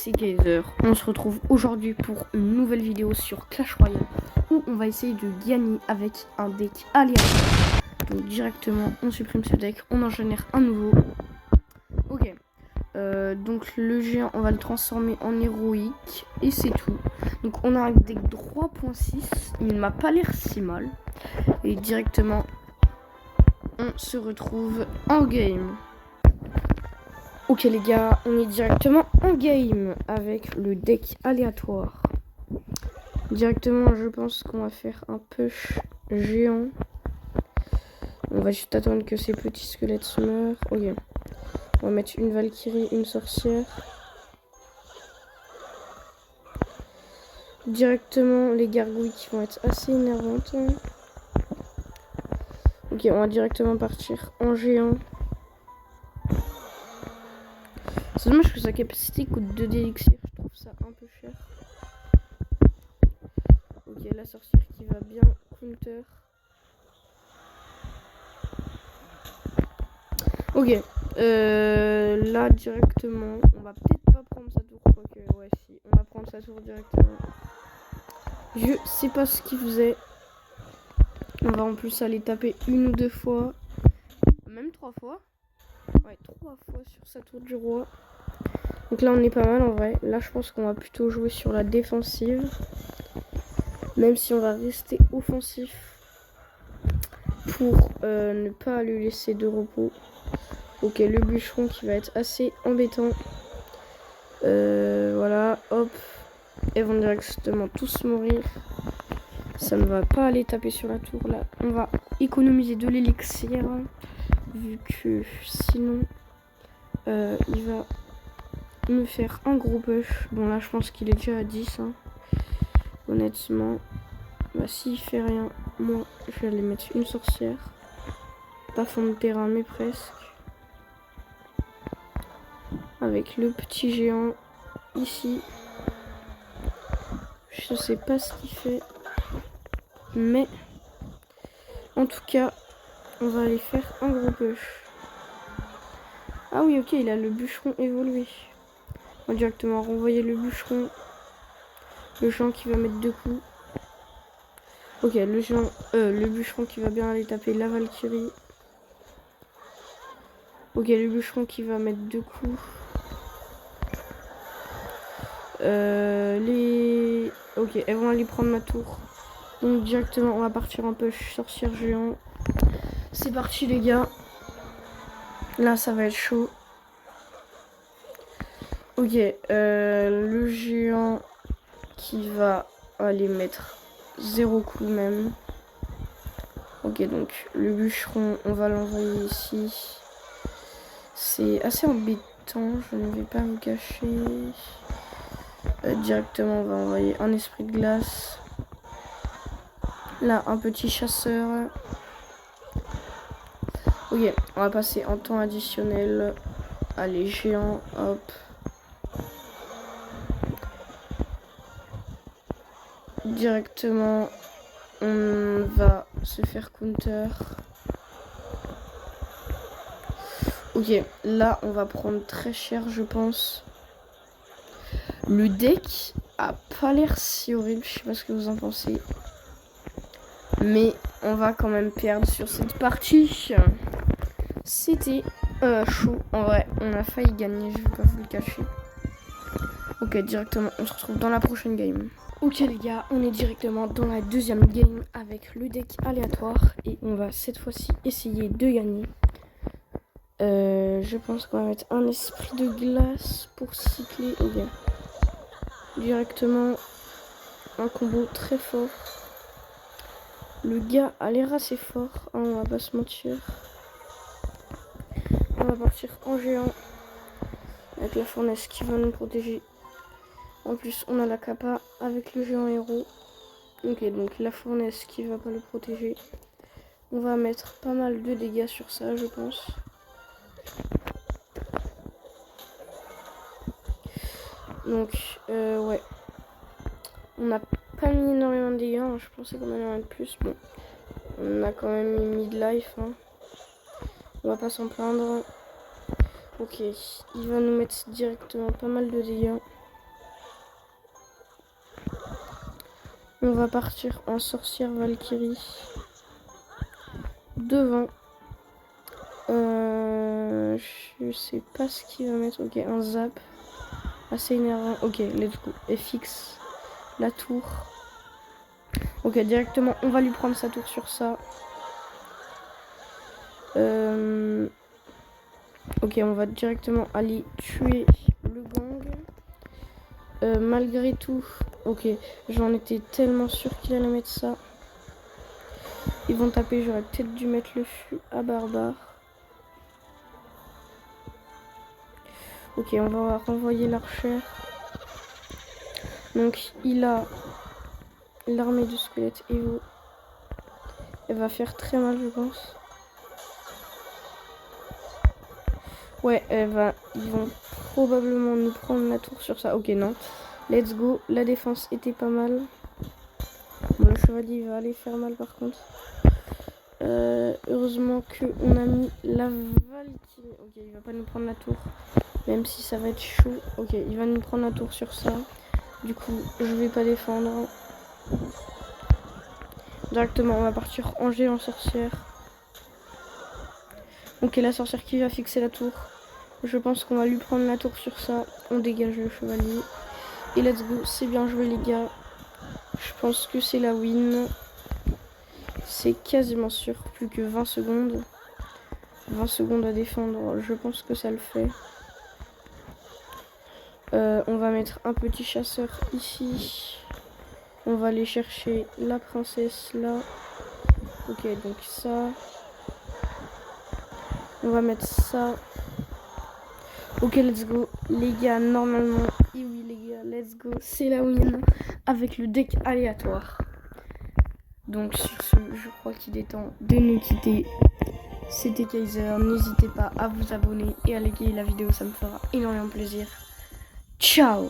c'est Gazer. On se retrouve aujourd'hui pour une nouvelle vidéo sur Clash Royale où on va essayer de gagner avec un deck aléatoire. Donc directement on supprime ce deck, on en génère un nouveau. Ok. Donc le géant on va le transformer en héroïque et c'est tout. Donc on a un deck 3.6, il m'a pas l'air si mal. Et directement on se retrouve en game. Ok les gars, on est directement en game avec le deck aléatoire. Directement je pense qu'on va faire un push géant. On va juste attendre que ces petits squelettes se meurent. Ok. On va mettre une Valkyrie, une sorcière. Directement les gargouilles qui vont être assez énervantes. Ok, on va directement partir en géant. C'est dommage que sa capacité coûte 2 d'élixir. Je trouve ça un peu cher. Ok, la sorcière qui va bien counter. Ok, là directement, on va peut-être pas prendre sa tour, quoique, ouais, si, on va prendre sa tour directement. Je sais pas ce qu'il faisait. On va en plus aller taper une ou deux fois, même 3 fois. Ouais, 3 fois sur sa tour du roi. Donc là, on est pas mal en vrai. Là, je pense qu'on va plutôt jouer sur la défensive, même si on va rester offensif pour ne pas lui laisser de repos. Ok, le bûcheron qui va être assez embêtant. Voilà, hop. Ils vont directement tous mourir. Ça ne va pas aller taper sur la tour là. On va économiser de l'élixir. Vu que sinon, il va me faire un gros push. Bon là, je pense qu'il est déjà à 10. Hein. Honnêtement. Bah s'il fait rien, moi, je vais aller mettre une sorcière. Pas fond de terrain, mais presque. Avec le petit géant ici. Je sais pas ce qu'il fait. Mais en tout cas, on va aller faire un gros push. Ah oui, ok, il a le bûcheron évolué. On va directement renvoyer le bûcheron. Le géant qui va mettre 2 coups. Ok, le bûcheron qui va bien aller taper la Valkyrie. Ok, le bûcheron qui va mettre 2 coups. Ok, elles vont aller prendre ma tour. Donc directement, on va partir un peu sorcière géant. C'est parti les gars. Là, ça va être chaud. Ok, le géant qui va aller mettre 0 coup même. Ok, donc le bûcheron, on va l'envoyer ici. C'est assez embêtant, je ne vais pas me cacher. Directement, on va envoyer un esprit de glace. Là, un petit chasseur. Ok, on va passer en temps additionnel. Allez, géant, hop. Directement, on va se faire counter. Ok, là, on va prendre très cher, je pense. Le deck a pas l'air si horrible, je sais pas ce que vous en pensez. Mais on va quand même perdre sur cette partie. C'était chaud. En vrai, on a failli gagner, je vais pas vous le cacher. Ok, directement, on se retrouve dans la prochaine game. Ok les gars, on est directement dans la deuxième game avec le deck aléatoire. Et on va cette fois-ci essayer de gagner. Je pense qu'on va mettre un esprit de glace pour cycler. Ok. Directement, un combo très fort. Le gars a l'air assez fort, hein, on va pas se mentir. On va partir en géant avec la fournaise qui va nous protéger. En plus, on a la capa avec le géant héros. Ok, donc la fournaise qui va pas le protéger. On va mettre pas mal de dégâts sur ça, je pense. Donc, ouais. On n'a pas mis énormément de dégâts, hein. Je pensais qu'on allait en mettre plus. Bon, on a quand même mis mid-life. Hein. On va pas s'en plaindre. Ok, il va nous mettre directement pas mal de dégâts. On va partir en sorcière Valkyrie. Devant. Je sais pas ce qu'il va mettre. Ok, un zap. Assez énervant. Ok, let's go. FX. La tour. Ok, directement, on va lui prendre sa tour sur ça. Ok, on va directement aller tuer le gang. Malgré tout, ok, j'en étais tellement sûr qu'il allait mettre ça. Ils vont taper, j'aurais peut-être dû mettre le fût à barbare. Ok, on va renvoyer l'archer. Donc, il a l'armée de squelettes Evo. Elle va faire très mal, je pense. Ouais, ils vont probablement nous prendre la tour sur ça. Ok, non. Let's go. La défense était pas mal. Bon, le chevalier va aller faire mal par contre. Heureusement qu'on a mis la Valkyrie. Ok, il va pas nous prendre la tour. Même si ça va être chaud. Ok, il va nous prendre la tour sur ça. Du coup, je vais pas défendre. Directement, on va partir en géant sorcière. Ok, la sorcière qui va fixer la tour. Je pense qu'on va lui prendre la tour sur ça. On dégage le chevalier. Et let's go, c'est bien joué les gars. Je pense que c'est la win. C'est quasiment sûr. Plus que 20 secondes. 20 secondes à défendre. Je pense que ça le fait. On va mettre un petit chasseur ici. On va aller chercher la princesse là. Ok, donc ça. On va mettre ça. Ok, let's go. Les gars, normalement, et oui les gars, let's go. C'est la win avec le deck aléatoire. Donc sur ce, je crois qu'il est temps de nous quitter. C'était Kaiser. N'hésitez pas à vous abonner et à liker la vidéo, ça me fera énormément plaisir. Ciao!